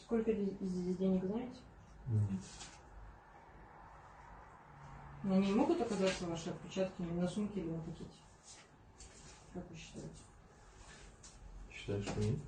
Сколько здесь денег, знаете? Нет. На ней могут оказаться ваши отпечатки на сумке или на пакете? Как вы считаете? Считаешь, что нет?